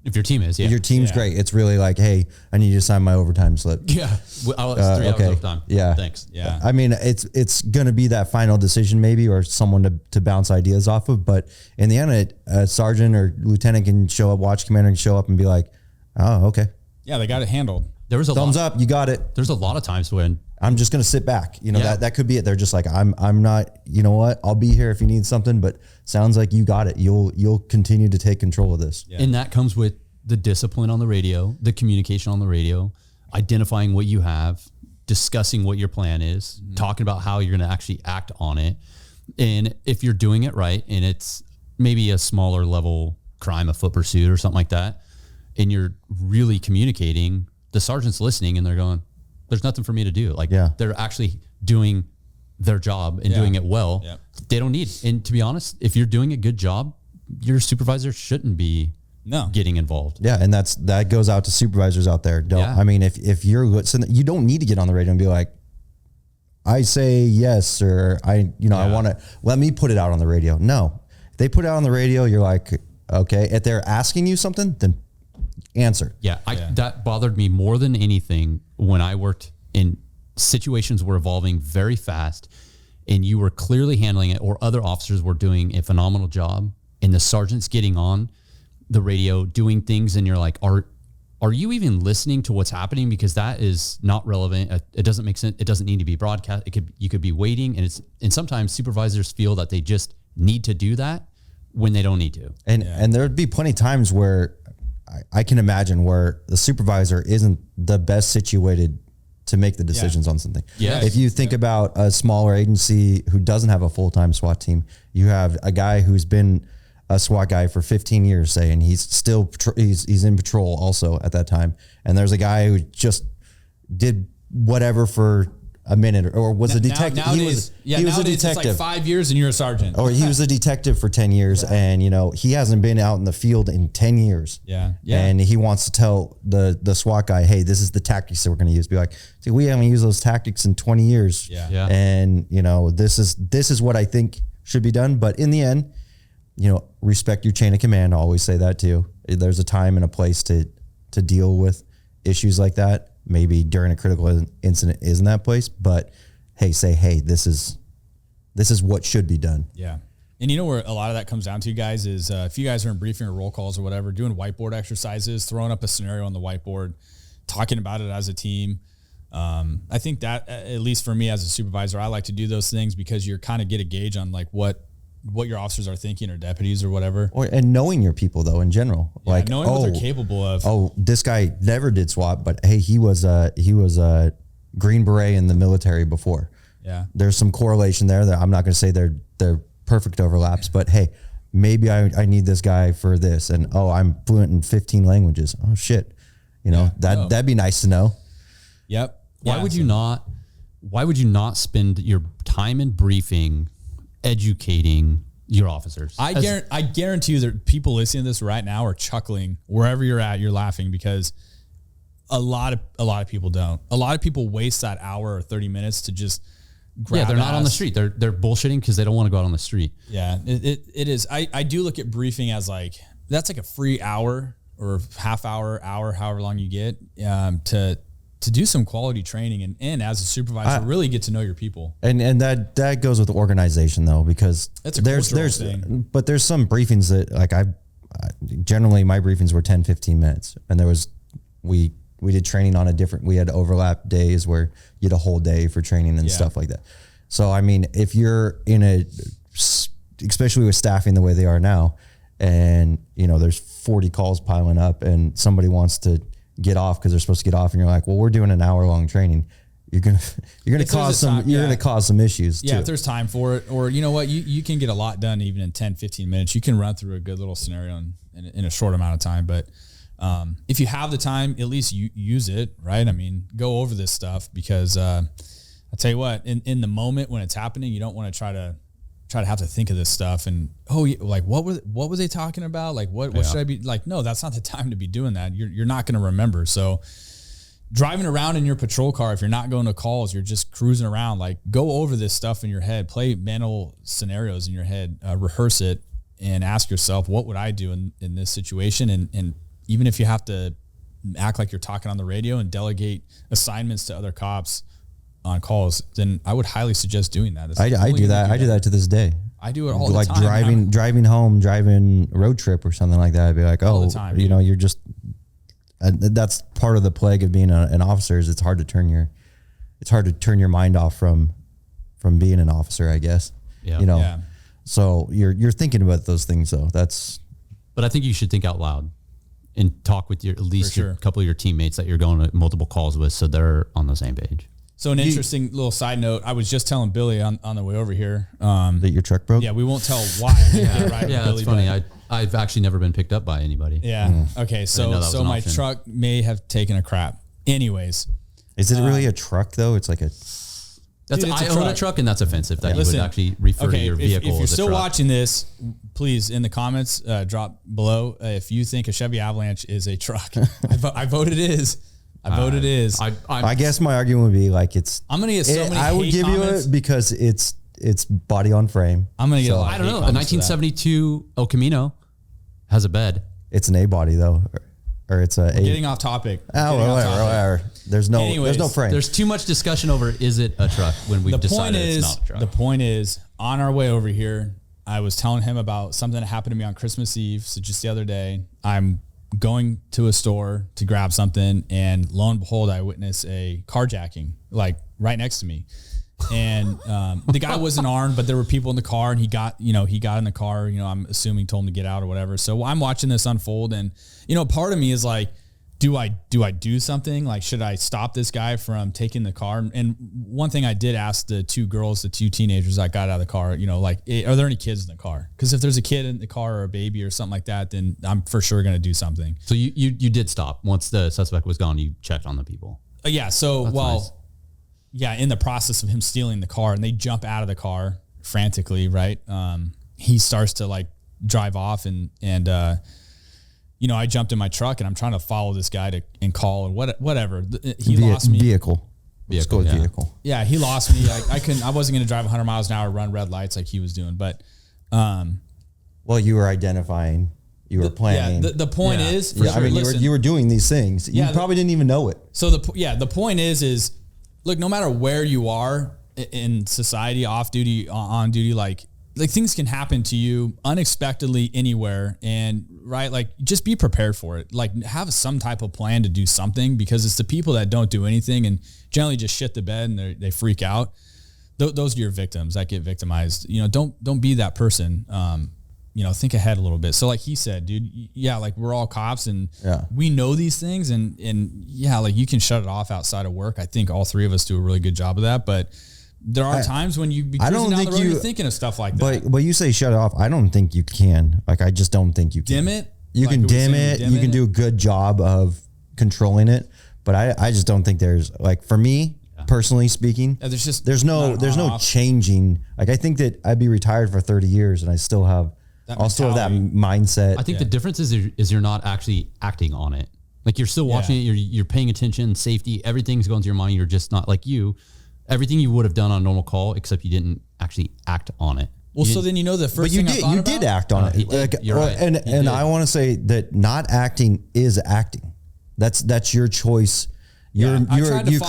If your team is, yeah. If your team's great, it's really like, hey, I need you to sign my overtime slip. Yeah. It's 3 hours overtime. Yeah. Thanks. Yeah. I mean, it's going to be that final decision maybe, or someone to bounce ideas off of. But in the end, a sergeant or lieutenant can show up, watch commander can show up and be like, oh, okay. Yeah, they got it handled. There was a thumbs up, you got it. There's a lot of times when I'm just going to sit back. That could be it. They're just like, I'm not, you know what? I'll be here if you need something, but sounds like you got it. You'll continue to take control of this. Yeah. And that comes with the discipline on the radio, the communication on the radio, identifying what you have, discussing what your plan is, talking about how you're going to actually act on it. And if you're doing it right, and it's maybe a smaller level crime, a foot pursuit or something like that, and you're really communicating, the sergeant's listening and they're going, there's nothing for me to do. Like they're actually doing their job and doing it well. Yeah. They don't need, and to be honest, if you're doing a good job, your supervisor shouldn't be getting involved. Yeah. And that goes out to supervisors out there. I mean, if you're listening, you don't need to get on the radio and be like, I say yes, or I want to, let me put it out on the radio. No, if they put it out on the radio, you're like, okay, if they're asking you something, then answer. That bothered me more than anything when I worked in situations were evolving very fast, and you were clearly handling it, or other officers were doing a phenomenal job, and the sergeant's getting on the radio doing things, and you're like, are you even listening to what's happening? Because that is not relevant. It doesn't make sense. It doesn't need to be broadcast. You could be waiting, and sometimes supervisors feel that they just need to do that when they don't need to. And there'd be plenty of times where I can imagine where the supervisor isn't the best situated to make the decisions on something. Yes. If you think about a smaller agency who doesn't have a full-time SWAT team, you have a guy who's been a SWAT guy for 15 years, say, and he's still, he's in patrol also at that time. And there's a guy who just did whatever for a minute, or was a detective. Nowadays, he was a detective. It's like 5 years and you're a sergeant. Or he was a detective for 10 years, and he hasn't been out in the field in 10 years. Yeah. And he wants to tell the SWAT guy, hey, this is the tactics that we're going to use. Be like, see, we haven't used those tactics in 20 years. Yeah. And this is what I think should be done. But in the end, respect your chain of command. I always say that too. There's a time and a place to deal with issues like that. Maybe during a critical incident isn't that place, but hey, this is what should be done. Yeah. And where a lot of that comes down to, guys, is if you guys are in briefing or roll calls or whatever, doing whiteboard exercises, throwing up a scenario on the whiteboard, talking about it as a team. I think that, at least for me as a supervisor, I like to do those things because you kind of get a gauge on like what your officers are thinking, or deputies or whatever. And knowing your people though, in general, like knowing what they're capable of. Oh, this guy never did SWAT, but hey, he was a Green Beret in the military before. Yeah. There's some correlation there that I'm not going to say they're perfect overlaps, but hey, maybe I need this guy for this. And I'm fluent in 15 languages. Oh shit. That'd be nice to know. Yep. Why would you not spend your time in briefing educating your officers? I guarantee you that people listening to this right now are chuckling wherever you're at. You're laughing because a lot of people don't. A lot of people waste that hour or 30 minutes to just grab. Yeah, they're not on the street. They're bullshitting because they don't want to go out on the street. Yeah, it is. I do look at briefing as that's like a free hour or half hour, however long you get to do some quality training and as a supervisor, really get to know your people. And that goes with organization though, because it's a there's thing. But there's some briefings that like generally my briefings were 10, 15 minutes. And we did training on we had overlap days where you had a whole day for training and stuff like that. So, I mean, if you're especially with staffing the way they are now, and there's 40 calls piling up and somebody wants to get off because they're supposed to get off, and you're like, well, we're doing an hour-long training. You're gonna cause some issues. Yeah, too. if there's time for it, or you can get a lot done even in 10, 15 minutes. You can run through a good little scenario in a short amount of time. But if you have the time, at least use it, right? I mean, go over this stuff because I'll tell you what, in the moment when it's happening, you don't want to try to have to think of this stuff and like what were they talking about? Like what should I be like? No, that's not the time to be doing that. You're not going to remember. So driving around in your patrol car, if you're not going to calls, you're just cruising around, like go over this stuff in your head, play mental scenarios in your head, rehearse it, and ask yourself, what would I do in this situation? And even if you have to act like you're talking on the radio and delegate assignments to other cops on calls, then I would highly suggest doing that. I do that. I do that to this day. I do it all the time. Like driving home, driving road trip or something like that. I'd be like, you're just, that's part of the plague of being an officer is it's hard to turn your mind off from being an officer, I guess. Yeah. So you're thinking about those things though. But I think you should think out loud and talk with a couple of your teammates that you're going to multiple calls with, so they're on the same page. So an interesting little side note, I was just telling Billy on the way over here. That your truck broke? Yeah, we won't tell why. That's funny. I've actually never been picked up by anybody. Yeah. Okay, so my truck may have taken a crap. Anyways. Is it really a truck though? It's like I own a truck, and that's offensive that you would actually refer to your vehicle if you're as a still truck. watching this, please, in the comments, drop below if you think a Chevy Avalanche is a truck. I vote it is. I guess my argument would be like I'm gonna get so many. I would give comments. You it because it's body on frame. I'm gonna get a lot. I don't know. A 1972 El Camino has a bed. It's an A body though. or it's a Getting off topic. Oh, Getting off topic. whatever. There's no frame. There's too much discussion over is it a truck when we've decided it's not a truck. The point is, on our way over here, I was telling him about something that happened to me on Christmas Eve. So just the other day, I'm going to a store to grab something, and lo and behold, I witness a carjacking like right next to me. And the guy wasn't armed, but there were people in the car, and he got in the car, I'm assuming told him to get out or whatever. So I'm watching this unfold, and part of me is like, do I do something? Like, should I stop this guy from taking the car? And one thing I did ask the two teenagers that got out of the car, are there any kids in the car? Because if there's a kid in the car or a baby or something like that, then I'm for sure going to do something. So you did stop once the suspect was gone. You checked on the people. Yeah. So That's nice. Yeah, in the process of him stealing the car, and they jump out of the car frantically, right? He starts to like drive off, and I jumped in my truck, and I'm trying to follow this guy and call and whatever. He lost me. Vehicle. Let's go with vehicle. Yeah, he lost me. I wasn't going to drive 100 miles an hour, run red lights like he was doing. But, well, you were identifying. You were planning. Yeah, the point is, for sure, you were doing these things. You probably didn't even know it. So the point is, look, no matter where you are in society, off duty, on duty, like things can happen to you unexpectedly anywhere, and right, like just be prepared for it. Like have some type of plan to do something, because it's the people that don't do anything and generally just shit the bed and they freak out. Those are your victims that get victimized. Don't be that person. Think ahead a little bit. So like he said, dude, like we're all cops and we know these things, and like you can shut it off outside of work. I think all three of us do a really good job of that, but there are times when you be cruising down the road, you're thinking of stuff like that. But you say shut it off. I don't think you can. Like, I just don't think you can. Dim it? You can dim it. You can do a good job of controlling it. But I just don't think there's, like, for me, personally speaking, there's no changing. Like, I think that I'd be retired for 30 years and I still have that mindset. I think the difference is you're not actually acting on it. Like, you're still watching it. You're paying attention, safety, everything's going through your mind. You're just not like everything you would have done on a normal call, except you didn't actually act on it. Well, so then the first thing I thought about. You did act on it. You're right. And I want to say that not acting is acting. That's your choice. You're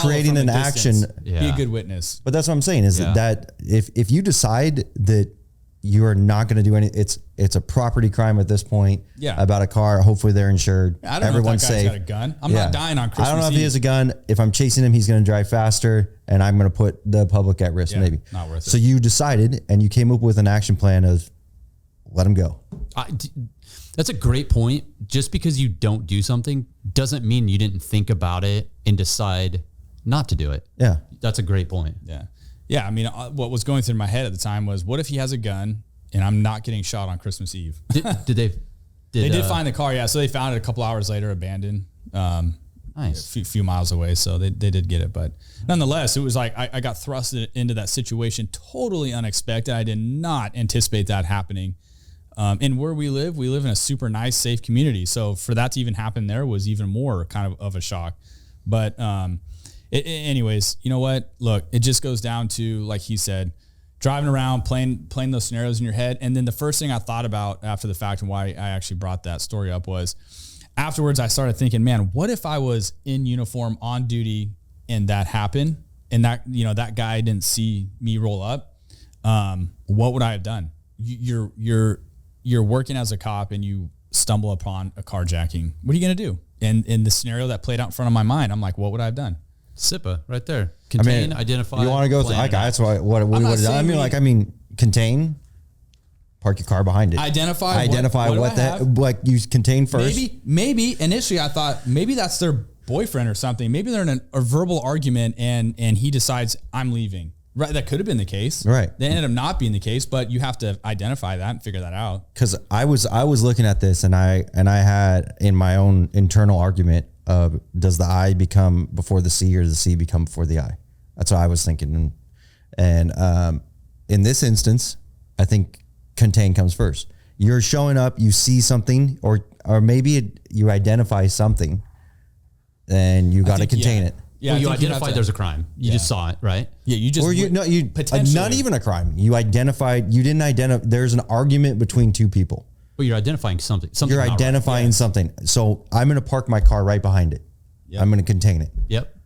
creating an action. Be a good witness. But that's what I'm saying is that if you decide that you are not going to do anything, it's a property crime at this point. Yeah. About a car. Hopefully they're insured. I don't Everyone's know if that guy's safe. got a gun. I'm not dying on Christmas I don't know if Eve. he has a gun. If I'm chasing him, he's going to drive faster, and I'm going to put the public at risk. Maybe not worth it. So you decided, and you came up with an action plan of let him go. That's a great point. Just because you don't do something doesn't mean you didn't think about it and decide not to do it. Yeah. That's a great point. Yeah. Yeah. I mean, what was going through my head at the time was, what if he has a gun and I'm not getting shot on Christmas Eve? They did find the car. Yeah. So they found it a couple hours later, abandoned, nice. a few miles away. So they did get it. But nonetheless, it was like, I got thrust into that situation totally unexpected. I did not anticipate that happening. And where we live in a super nice, safe community. So for that to even happen there was even more kind of a shock. But anyways, you know what? Look, it just goes down to, like he said, driving around, playing those scenarios in your head. And then the first thing I thought about after the fact and why I actually brought that story up was afterwards I started thinking, man, what if I was in uniform on duty and that happened and that guy didn't see me roll up? What would I have done? You're working as a cop and you stumble upon a carjacking. What are you going to do? And in the scenario that played out in front of my mind, I'm like, what would I have done? SIPA right there. Contain, identify. You want to go through, that's what we would have done. Contain, park your car behind it. Identify what you contain first. Maybe initially I thought maybe that's their boyfriend or something. Maybe they're in a verbal argument and he decides I'm leaving. Right, that could have been the case. Right, they ended up not being the case, but you have to identify that and figure that out. Because I was looking at this and I had in my own internal argument of does the I become before the C or the C become before the I? That's what I was thinking, and in this instance, I think contain comes first. You're showing up, you see something, or maybe you identify something, and you got to contain it. Yeah, well, you identified there's a crime. You just saw it, right? Yeah, you just potentially not even a crime. You didn't identify. There's an argument between two people. But you're identifying something. You're identifying something. So I'm going to park my car right behind it. Yep. I'm going to contain it. Yep.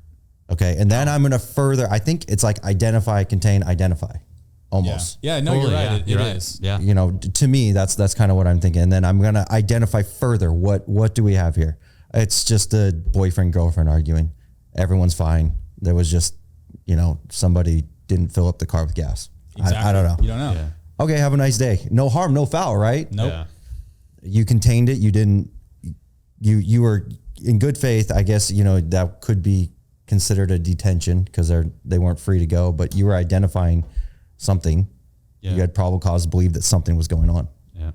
Okay. And then I'm going to further, I think it's like identify, contain, identify. Almost. Yeah. No, Totally, you're right. yeah, It is. Yeah. You know, to me, that's kind of what I'm thinking. And then I'm going to identify further. What do we have here? It's just a boyfriend, girlfriend arguing. Everyone's fine. There was just, you know, somebody didn't fill up the car with gas. Exactly. I don't know. You don't know. Yeah. Okay. Have a nice day. No harm, no foul, right? Nope. Yeah. You contained it. You didn't, you were in good faith. I guess, you know, that could be considered a detention because they weren't free to go, but you were identifying something. Yeah. You had probable cause to believe that something was going on. Yeah.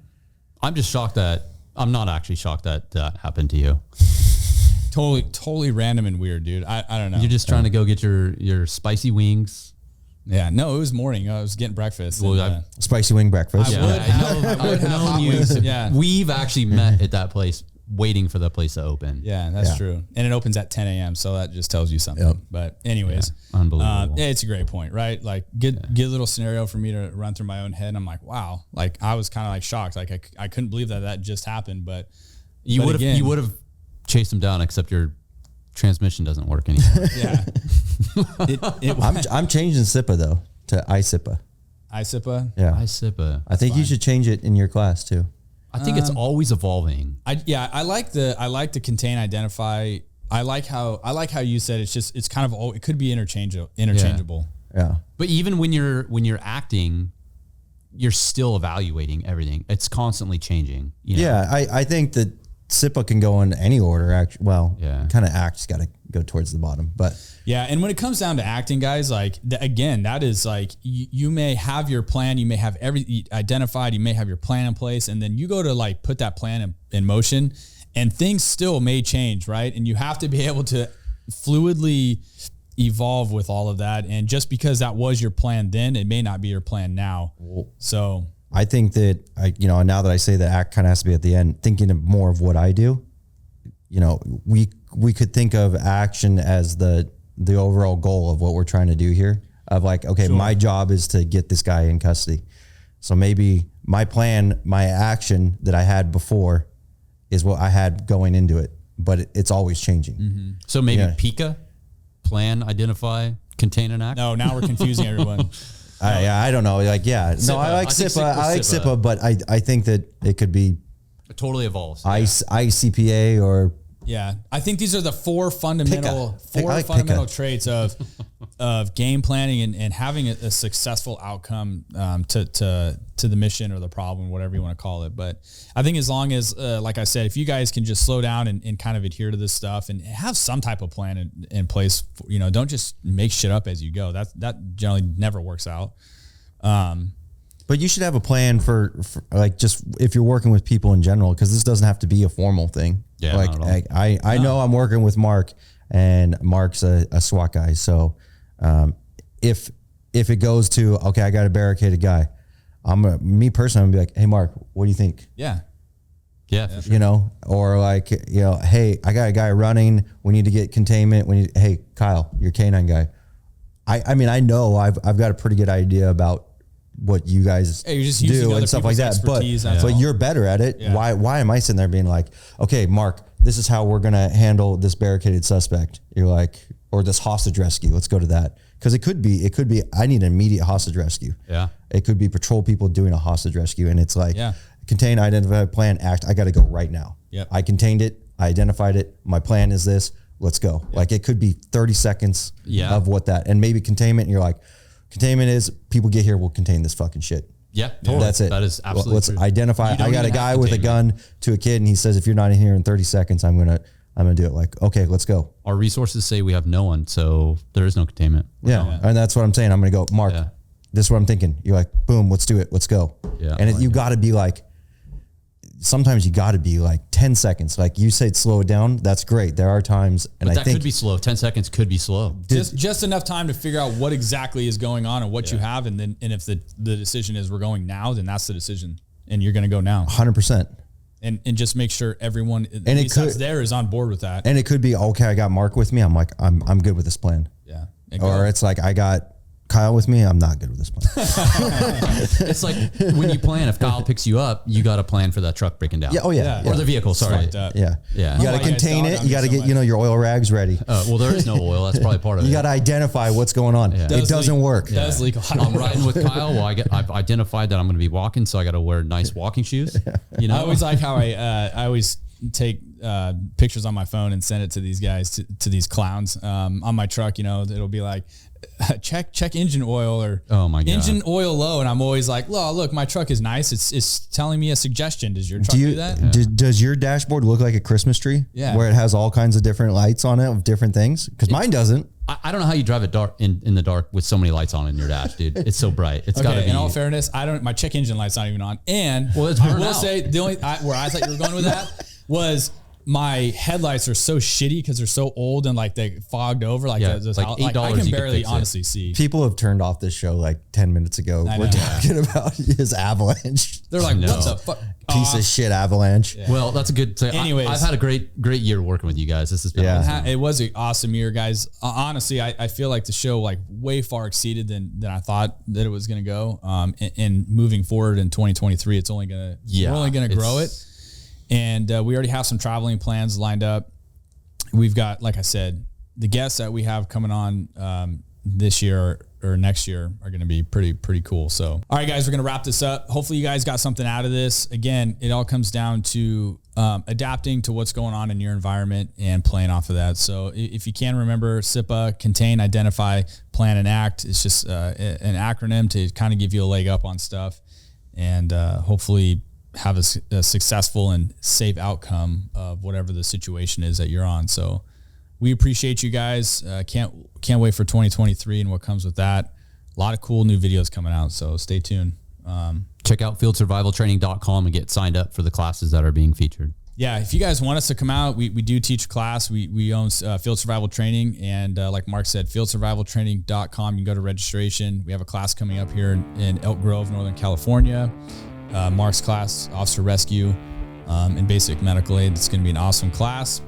I'm just shocked that I'm not actually shocked that that happened to you. Totally random and weird, dude. I don't know. You're just trying to go get your spicy wings. Yeah. No, it was morning. I was getting breakfast. Well, and, Spicy wing breakfast. Yeah, I would have hot wings. Yeah. We've actually met at that place waiting for the place to open. Yeah, that's Yeah. true. And it opens at 10 a.m. So that just tells you something. Yep. But anyways, Unbelievable. it's a great point, right? Like good little scenario for me to run through my own head. And I'm like, wow, like I was kind of like shocked. Like I couldn't believe that just happened, but You would have chased him down, except your transmission doesn't work anymore. yeah. I'm changing SIPA though to ISIPA. SIPA. Yeah. SIPA. I think you should change it in your class too. I think it's always evolving. I like the contain, identify. I like how you said it's kind of it could be interchangeable. Yeah. But even when you're acting, you're still evaluating everything. It's constantly changing. You know? Yeah. I think that SIPA can go in any order. Actually, well, Yeah. kind of act's got to go towards the bottom, but Yeah, and when it comes down to acting, guys, like again, that is like you may have your plan, you may have everything identified, you may have your plan in place, and then you go to like put that plan in motion, and things still may change, right? And you have to be able to fluidly evolve with all of that. And just because that was your plan then, it may not be your plan now. So I think that now that I say that act kind of has to be at the end, thinking of more of what I do, you know, we could think of action as the overall goal of what we're trying to do here of like, okay, my job is to get this guy in custody. So maybe my plan, my action that I had before is what I had going into it, but it's always changing. Mm-hmm. So maybe PICA, plan, identify, contain, and act. no, now we're confusing everyone. I don't know. Like, yeah, SIPA. no, I like I think SIPA. I like SIPA. SIPA, but I think that it could be It totally evolves. ICPA or Yeah, I think these are the four fundamental Pica. traits of game planning and having a successful outcome to the mission or the problem, whatever you want to call it. But I think as long as, like I said, if you guys can just slow down and kind of adhere to this stuff and have some type of plan in place, you know, don't just make shit up as you go. That generally never works out. But you should have a plan for like just if you're working with people in general, because this doesn't have to be a formal thing. Yeah, like not at all. I know I'm working with Mark, and Mark's a SWAT guy. So if it goes to okay, I got a barricaded guy, me personally, I'm gonna be like, hey Mark, what do you think? Yeah. Yeah, for sure. You know, or like, you know, hey, I got a guy running. We need to get containment. Hey, Kyle, you're K9 guy. I mean, I know I've got a pretty good idea about what you guys You're just using do other and stuff like people's that. But expertise, that's all. you're better at it. Yeah. Why am I sitting there being like, okay, Mark, this is how we're gonna handle this barricaded suspect? You're like, or this hostage rescue. Let's go to that. Because it could be, I need an immediate hostage rescue. Yeah. It could be patrol people doing a hostage rescue. And it's like, Yeah. contain, identify, plan, act. I got to go right now. Yep. I contained it. I identified it. My plan is this. Let's go. Like it could be 30 seconds of what that, and maybe containment. And you're like, containment is people get here. We'll contain this fucking shit. Yeah, totally. That's it. That is absolutely Let's true. identify. You don't I got a even guy have with a gun to a kid, and he says, if you're not in here in 30 seconds, I'm gonna do it. Like, okay, let's go. Our resources say we have no one, so there is no containment. Yeah. And that's what I'm saying. I'm going to go, Mark, Yeah. this is what I'm thinking. You're like, boom, let's do it. Let's go. Yeah, And I like you it. got to be like, sometimes you got to be like 10 seconds. Like you said, slow it down. That's great. There are times. And But I that think could be slow. 10 seconds could be slow. Just enough time to figure out what exactly is going on and what you have. And then, if the decision is we're going now, then that's the decision. And you're going to go now. 100%. And just make sure everyone it that's there is on board with that. And it could be, okay, I got Mark with me. I'm like, I'm good with this plan. Yeah. Or it's like, I got Kyle with me, I'm not good with this plan. It's like when you plan, if Kyle picks you up, you got to plan for that truck breaking down. Yeah. Oh yeah. Or the vehicle. Sorry. Yeah. Yeah. You got to contain it. You got to get, your oil rags ready. Well, there is no oil. That's probably part of it. You got to identify what's going on. Yeah. It doesn't work. It does leak. I'm riding with Kyle. Well, I've identified that I'm going to be walking, so I got to wear nice walking shoes. You know, I always like how I always take pictures on my phone and send it to these guys, to these clowns on my truck. It'll be like, check engine oil, or oh my God, engine oil low, and I'm always like, oh, look, my truck is nice. It's telling me a suggestion. Does your truck do that? Yeah. Does your dashboard look like a Christmas tree? Yeah, where it has all kinds of different lights on it of different things? Because mine doesn't. I don't know how you drive it dark in the dark with so many lights on in your dash, dude. It's so bright. It's got to be. In all fairness, my check engine light's not even on. And it's I will say the only where I thought you were going with that was my headlights are so shitty because they're so old and like they fogged over. Like, like $8 I can barely honestly see. People have turned off this show like 10 minutes ago. We're talking about his avalanche. They're like, what the fuck? Piece of shit avalanche. Yeah. Well, that's a good thing. Anyways, I've had a great year working with you guys. This has been awesome. It was an awesome year, guys. Honestly, I feel like the show like way far exceeded than I thought that it was going to go. And moving forward in 2023, it's only going to we're only going to grow it. And we already have some traveling plans lined up. We've got, like I said, the guests that we have coming on this year or next year are going to be pretty cool. So, all right, guys, we're going to wrap this up. Hopefully you guys got something out of this. Again, it all comes down to adapting to what's going on in your environment and playing off of that. So if you can remember, SIPA, contain, identify, plan, and act. It's just an acronym to kind of give you a leg up on stuff, and hopefully have a successful and safe outcome of whatever the situation is that you're on. So we appreciate you guys. Can't wait for 2023 and what comes with that. A lot of cool new videos coming out, so stay tuned. Check out fieldsurvivaltraining.com and get signed up for the classes that are being featured. Yeah, if you guys want us to come out, we do teach a class. We own Field Survival Training, and like Mark said, fieldsurvivaltraining.com. You can go to registration. We have a class coming up here in Elk Grove, Northern California. Mark's class, Officer Rescue, and Basic Medical Aid. It's going to be an awesome class.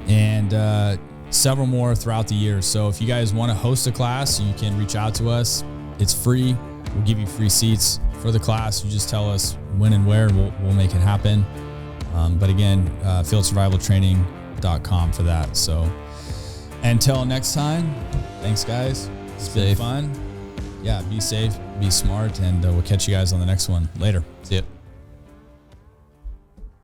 And several more throughout the year. So if you guys want to host a class, you can reach out to us. It's free. We'll give you free seats for the class. You just tell us when and where, and we'll make it happen. But again, fieldsurvivaltraining.com for that. So until next time, thanks guys. It's been fun. Yeah, be safe, be smart, and we'll catch you guys on the next one. Later. See ya.